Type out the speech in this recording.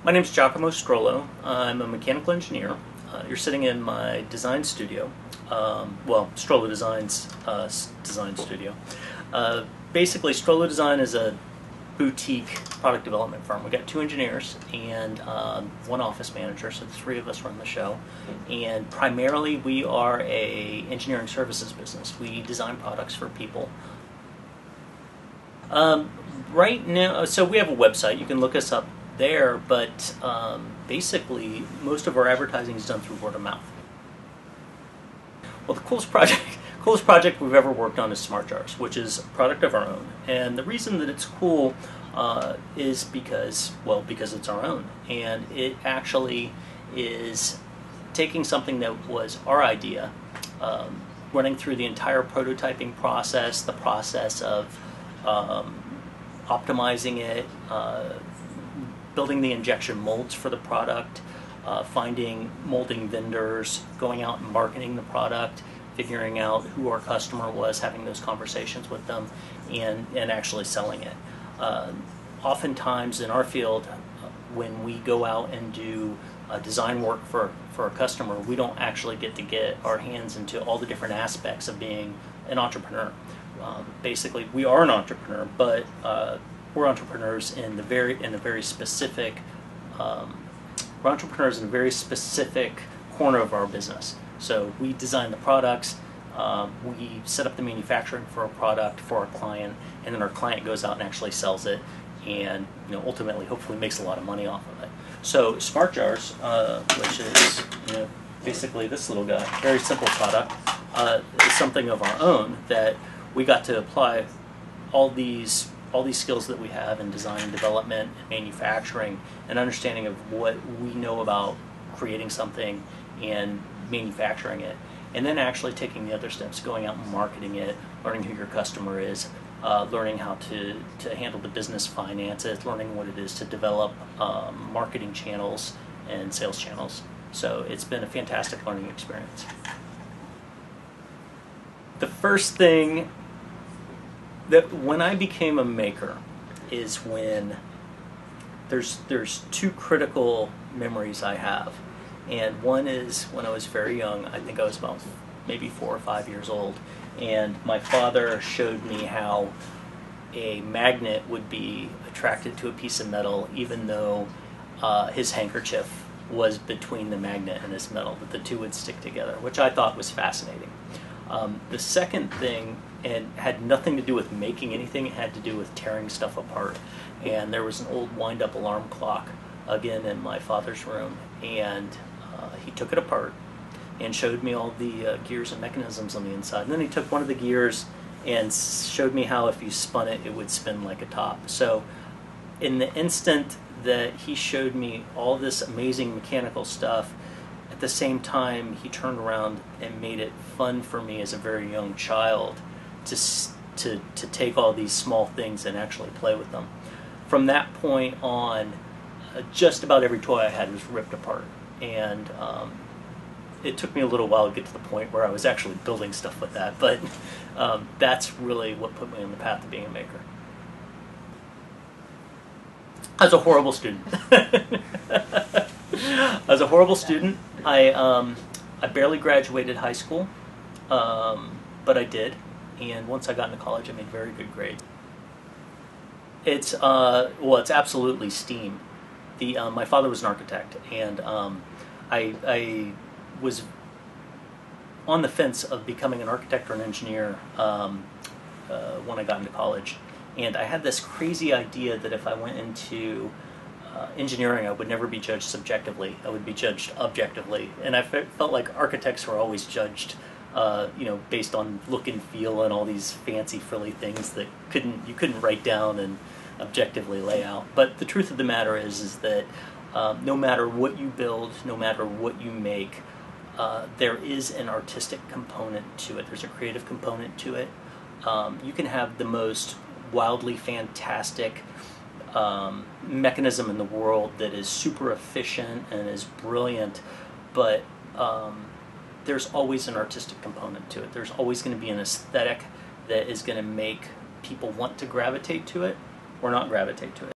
My name is Giacomo Strollo. I'm a mechanical engineer. You're sitting in my design studio. Strollo Design's design studio. Basically, Strollo Design is a boutique product development firm. We've got two engineers and one office manager, so the three of us run the show. And primarily, we are a engineering services business. We design products for people. Right now, so we have a website. You can look us up there, but basically most of our advertising is done through word of mouth. Well, the coolest project we've ever worked on is Smart Jars, which is a product of our own. And the reason that it's cool is because it's our own. And it actually is taking something that was our idea, running through the entire prototyping process, the process of optimizing it, building the injection molds for the product, finding molding vendors, going out and marketing the product, figuring out who our customer was, having those conversations with them, and actually selling it. Oftentimes in our field, when we go out and do design work for a customer, we don't actually get our hands into all the different aspects of being an entrepreneur. Basically, we are an entrepreneur, but we're entrepreneurs in a very specific corner of our business. So we design the products, we set up the manufacturing for a product for our client, and then our client goes out and actually sells it, and ultimately, hopefully, makes a lot of money off of it. So Smart Jars, which is basically this little guy, very simple product, is something of our own that we got to apply all these skills that we have in design, development, and manufacturing, and understanding of what we know about creating something and manufacturing it, and then actually taking the other steps, going out and marketing it, learning who your customer is, learning how to handle the business finances, learning what it is to develop marketing channels and sales channels. So it's been a fantastic learning experience. The first thing that when I became a maker is when there's two critical memories I have, and one is when I was very young. I think I was about maybe 4 or 5 years old, and my father showed me how a magnet would be attracted to a piece of metal even though his handkerchief was between the magnet and this metal, that the two would stick together, which I thought was fascinating. The second thing, and had nothing to do with making anything, it had to do with tearing stuff apart. And there was an old wind-up alarm clock, again, in my father's room, and he took it apart and showed me all the gears and mechanisms on the inside. And then he took one of the gears and showed me how if you spun it, it would spin like a top. So in the instant that he showed me all this amazing mechanical stuff, at the same time, he turned around and made it fun for me as a very young child to take all these small things and actually play with them. From that point on, just about every toy I had was ripped apart, and it took me a little while to get to the point where I was actually building stuff with that, but that's really what put me on the path of being a maker. I was a horrible student. I was a horrible student. I barely graduated high school, but I did. And once I got into college, I made very good grades. It's absolutely STEAM. My father was an architect, and I was on the fence of becoming an architect or an engineer when I got into college. And I had this crazy idea that if I went into engineering, I would never be judged subjectively. I would be judged objectively. And I felt like architects were always judged based on look and feel and all these fancy frilly things that you couldn't write down and objectively lay out. But the truth of the matter is that no matter what you build, no matter what you make, there is an artistic component to it. There's a creative component to it. You can have the most wildly fantastic mechanism in the world that is super efficient and is brilliant, but there's always an artistic component to it. There's always going to be an aesthetic that is going to make people want to gravitate to it or not gravitate to it.